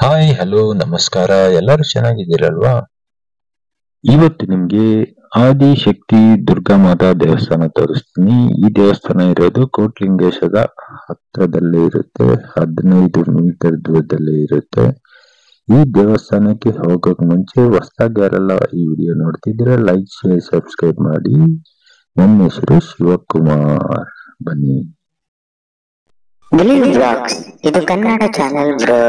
Hi hello ನಮಸ್ಕಾರ. ಎಲ್ಲರೂ ಚೆನ್ನಾಗಿದ್ದೀರಲ್ವಾ? ಇವತ್ತು ನಿಮ್ಗೆ ಆದಿಶಕ್ತಿ ದುರ್ಗಾಮಾತಾ ದೇವಸ್ಥಾನ ತೋರಿಸ್ತೀನಿ. ಈ ದೇವಸ್ಥಾನ ಇರೋದು ಕೋಟ್ಲಿಂಗೇಶದ ಹತ್ರದಲ್ಲೇ ಇರುತ್ತೆ, 15 ಮೀಟರ್ ದೂರದಲ್ಲೇ ಇರುತ್ತೆ. ಈ ದೇವಸ್ಥಾನಕ್ಕೆ ಹೋಗೋಕ್ ಮುಂಚೆ ಹೊಸದಾಗಿ ಯಾರೆಲ್ಲ ಈ ವಿಡಿಯೋ ನೋಡ್ತಿದ್ರೆ ಲೈಕ್, ಶೇರ್, ಸಬ್ಸ್ಕ್ರೈಬ್ ಮಾಡಿ. ನನ್ನ ಹೆಸರು ಶಿವಕುಮಾರ್. ಬನ್ನಿ. ದಿಲೀಪ್ ಬ್ಲಾಗ್ಸ್ ಇದು ಕನ್ನಡ ಚಾನೆಲ್ ಬ್ರೋ.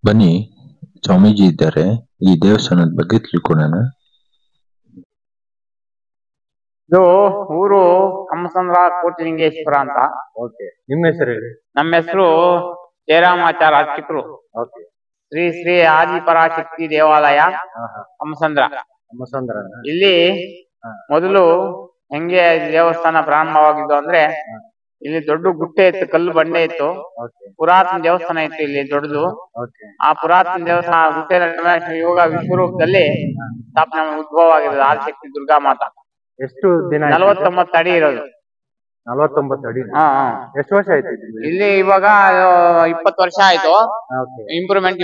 ಬನ್ನಿ, ಸ್ವಾಮೀಜಿ ಇದ್ದಾರೆ. ಈ ದೇವಸ್ಥಾನದ ಬಗ್ಗೆ ತಿಳ್ಕೊಳ್ಳೋಣ. ಇದು ಊರು ಕಮ್ಮಸಂದ್ರ ಕೋಟಿಲಿಂಗೇಶ್ವರ ಅಂತ. ಓಕೆ, ನಿಮ್ಮ ಹೆಸರು ಹೇಳಿ. ನಮ್ಮ ಹೆಸರು ಜಯರಾಮಾಚಾರ ಅರ್ಚಕರು. ಓಕೆ, ಶ್ರೀ ಶ್ರೀ ಆದಿಪರಾಶಕ್ತಿ ದೇವಾಲಯ ಕಮ್ಮಸಂದ್ರ. ಕಮ್ಮಸಂದ್ರ. ಇಲ್ಲಿ ಮೊದಲು ಹೆಂಗೆ ದೇವಸ್ಥಾನ ಪ್ರಾರಂಭವಾಗಿದ್ದು ಅಂದ್ರೆ, ಇಲ್ಲಿ ದೊಡ್ಡ ಗುಟ್ಟೆ ಇತ್ತು, ಕಲ್ಲು ಬಂಡೆ ಇತ್ತು, ಪುರಾತನ ದೇವಸ್ಥಾನ ಇತ್ತು ಇಲ್ಲಿ ದೊಡ್ಡದು. ಆ ಪುರಾತನ ದೇವಸ್ಥಾನ ಗುಟ್ಟೆ ಯೋಗ ವಿಶ್ವರೂಪದಲ್ಲಿ ಸ್ಥಾಪನೆ ಉದ್ಭವ ಆಗಿರೋದು ಆದಿಶಕ್ತಿ ದುರ್ಗಾ ಮಾತಾ. ಎಷ್ಟು ದಿನ? 49 ಅಡಿ ಇರೋದು. 49 ಅಡಿ. ಎಷ್ಟು ವರ್ಷ ಆಯ್ತು ಇಲ್ಲಿ? ಇವಾಗ 20 ವರ್ಷ ಆಯ್ತು. ಇಂಪ್ರೂವ್ಮೆಂಟ್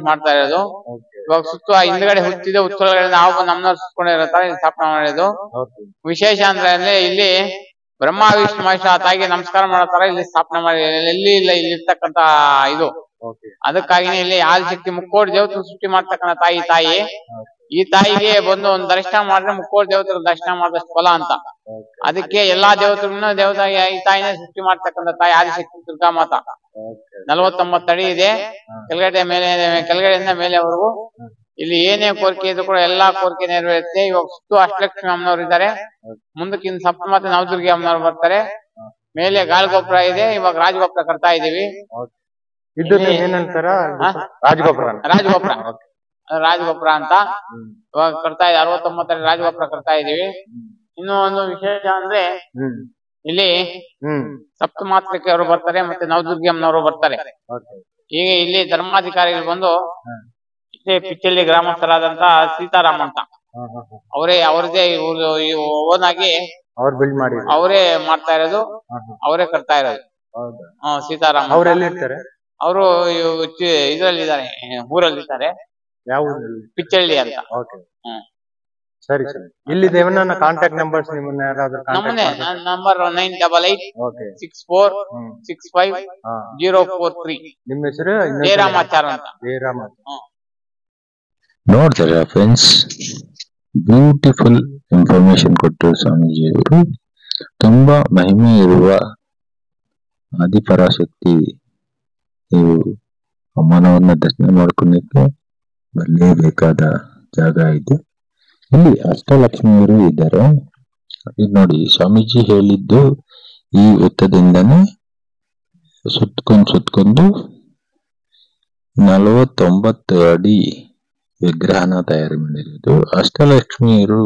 ಮಾಡ್ತಾ ಇರೋದು. ಇವಾಗ ಸುತ್ತ ಹಿಂದ್ಗಡೆ ಹುಟ್ಟಿದ ಉತ್ಸವಗಳಲ್ಲಿ ನಾವು ನಮ್ಮನ್ನ ಸುತ್ಕೊಂಡಿರತ್ತಾರೆ ಸ್ಥಾಪನೆ ಮಾಡಿರೋದು. ವಿಶೇಷ ಅಂದ್ರೆ ಇಲ್ಲಿ ಬ್ರಹ್ಮ ವಿಷ್ಣು ಮಹೇಶ ತಾಯಿಗೆ ನಮಸ್ಕಾರ ಮಾಡತ್ತಾರ ಇಲ್ಲಿ ಸ್ಥಾಪನೆ ಮಾಡಿ. ಎಲ್ಲಿ ಇಲ್ಲ ಇಲ್ಲಿರ್ತಕ್ಕಂತ ಇದು. ಅದಕ್ಕಾಗಿನೇ ಇಲ್ಲಿ ಆದಿಶಕ್ತಿ ಮುಕ್ಕೋಟಿ ದೇವತೆ ಸೃಷ್ಟಿ ಮಾಡ್ತಕ್ಕಂಥ ತಾಯಿ. ಈ ತಾಯಿಗೆ ಬಂದು ಒಂದು ದರ್ಶನ ಮಾಡಿದ್ರೆ ಮುಕ್ಕೋಟಿ ದೇವತರ ದರ್ಶನ ಮಾಡಿದಷ್ಟು ಫಲ ಅಂತ. ಅದಕ್ಕೆ ಎಲ್ಲಾ ದೇವತೆಗಳನ್ನ ಈ ತಾಯಿನೇ ಸೃಷ್ಟಿ ಮಾಡ್ತಕ್ಕಂಥ ತಾಯಿ ಆದಿಶಕ್ತಿ ದುರ್ಗಾ ಮಾತಾ. 49 ಅಡಿ ಇದೆ. ಕೆಳಗಡೆಯಿಂದ ಮೇಲೆವರೆಗೂ ಇಲ್ಲಿ ಏನೇ ಕೋರಿಕೆ ಇದ್ರು ಕೂಡ ಎಲ್ಲಾ ಕೋರಿಕೆ ನೆರವೇರುತ್ತೆ. ಇವಾಗ ಸುತ್ತು ಅಷ್ಟಲಕ್ಷ್ಮಿ ಅಮ್ಮನವ್ರು ಇದ್ದಾರೆ. ಮುಂದಕ್ಕಿಂತ ಸಪ್ತಮಾತೆ ನವದುರ್ಗಿ ಅಮ್ಮನವ್ರು ಬರ್ತಾರೆ. ಮೇಲೆ ಗಾಳಿಗೋಪುರ ಇದೆ. ಇವಾಗ ರಾಜಗೋಪುರ ಕಟ್ತಾ ಇದೀವಿ. ರಾಜಗೋಪುರ ಅಂತ ಇವಾಗ ಕಟ್ತಾ ಇದೆ. 69 ರಾಜಗೋಪುರ ಕಟ್ತಾ ಇದೀವಿ. ಇನ್ನು ಒಂದು ವಿಶೇಷ ಅಂದ್ರೆ ಇಲ್ಲಿ ಸಪ್ತಮಾತೃಕೆ ಅವರು ಬರ್ತಾರೆ, ಮತ್ತೆ ನವದುರ್ಗಿ ಅಮ್ಮನವರು ಬರ್ತಾರೆ. ಈಗ ಇಲ್ಲಿ ಧರ್ಮಾಧಿಕಾರಿಗಳು ಬಂದು ಇಲ್ಲೇ ಪಿಚ್ಚಳ್ಳಿ ಗ್ರಾಮಸ್ಥರಾದಂತ ಸೀತಾರಾಮ್ ಅಂತ ಅವ್ರದೇ ಓನ್ ಆಗಿ ಅವರೇ ಮಾಡ್ತಾ ಇರೋದು, ಅವರೇ ಕಟ್ತಾ ಇರೋದು. ಸೀತಾರಾಮ್ ಅವರು ಇದ್ರಲ್ಲಿದ್ದಾರೆ, ಊರಲ್ಲಿದ್ದಾರೆ. ಯಾವ ಪಿಚ್ಚಳ್ಳಿ ಅಂತ. ಸರಿ ಸರಿ. ಇಲ್ಲಿ ದೇವನ ಕಾಂಟ್ಯಾಕ್ಟ್ ನಂಬರ್ಸ್ ನಿಮ್ಮನ್ನ ಯಾರಾದ್ರೂ ನಂಬರ್ 9886465043. ನಿಮ್ಮ ಹೆಸರು? ಜಯರಾಮಾಚಾರ ಅಂತ. ನೋಡ್ತಾರೆ ಫ್ರೆಂಡ್ಸ್, ಬ್ಯೂಟಿಫುಲ್ ಇನ್ಫಾರ್ಮೇಶನ್ ಕೊಟ್ಟರು ಸ್ವಾಮೀಜಿಯವರು. ತುಂಬಾ ಮಹಿಮೆ ಇರುವ ಆದಿಪರಾಶಕ್ತಿ ನೀವು ಅಮ್ಮನವನ್ನ ದರ್ಶನ ಮಾಡ್ಕೊಳಕ್ಕೆ ಬರಲೇಬೇಕಾದ ಜಾಗ ಇದು. ಇಲ್ಲಿ ಅಷ್ಟಲಕ್ಷ್ಮಿಯರು ಇದ್ದಾರೆ. ಇದು ನೋಡಿ, ಸ್ವಾಮೀಜಿ ಹೇಳಿದ್ದು ಈ ವೃತ್ತದಿಂದನೇ ಸುತ್ಕೊಂಡು 49 ಅಡಿ ವಿಗ್ರಹನ ತಯಾರು ಮಾಡಿರೋದು. ಅಷ್ಟಲಕ್ಷ್ಮಿಯರು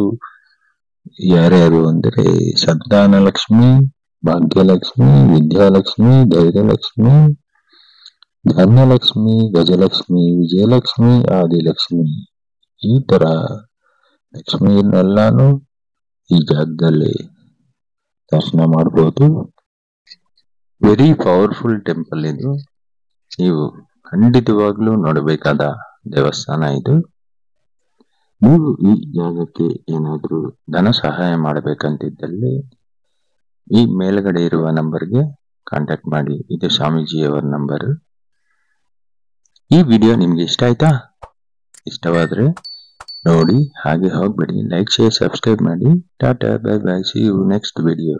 ಯಾರ್ಯಾರು ಅಂದ್ರೆ ಸಂತಾನಲಕ್ಷ್ಮಿ, ಭಾಗ್ಯಲಕ್ಷ್ಮಿ, ವಿದ್ಯಾಲಕ್ಷ್ಮಿ, ಧೈರ್ಯಲಕ್ಷ್ಮಿ, ಧನ್ಯಲಕ್ಷ್ಮಿ, ಗಜಲಕ್ಷ್ಮಿ, ವಿಜಯಲಕ್ಷ್ಮಿ, ಆದಿಲಕ್ಷ್ಮಿ. ಈ ತರ ಲಕ್ಷ್ಮಿಯನ್ನೆಲ್ಲಾನು ಈ ಜಾಗದಲ್ಲಿ ದರ್ಶನ ಮಾಡಬಹುದು. ವೆರಿ ಪವರ್ಫುಲ್ ಟೆಂಪಲ್ ಇದು. ನೀವು ಖಂಡಿತವಾಗ್ಲೂ ನೋಡಬೇಕಾದ ದೇವಸ್ಥಾನ ಇದು. ನೀವು ಈ ಜಾಗಕ್ಕೆ ಏನಾದ್ರೂ ಧನ ಸಹಾಯ ಮಾಡಬೇಕಂತಿದ್ದಲ್ಲಿ ಈ ಮೇಲ್ಗಡೆ ಇರುವ ನಂಬರ್ಗೆ ಕಾಂಟ್ಯಾಕ್ಟ್ ಮಾಡಿ. ಇದು ಸ್ವಾಮೀಜಿಯವರ ನಂಬರ್. ಈ ವಿಡಿಯೋ ನಿಮ್ಗೆ ಇಷ್ಟ ಆಯ್ತಾ? ಇಷ್ಟವಾದ್ರೆ ನೋಡಿ, ಹಾಗೆ ಹೋಗ್ಬೇಡಿ, ಲೈಕ್, ಶೇರ್, ಸಬ್ಸ್ಕ್ರೈಬ್ ಮಾಡಿ. Tata, bye bye, see you next video.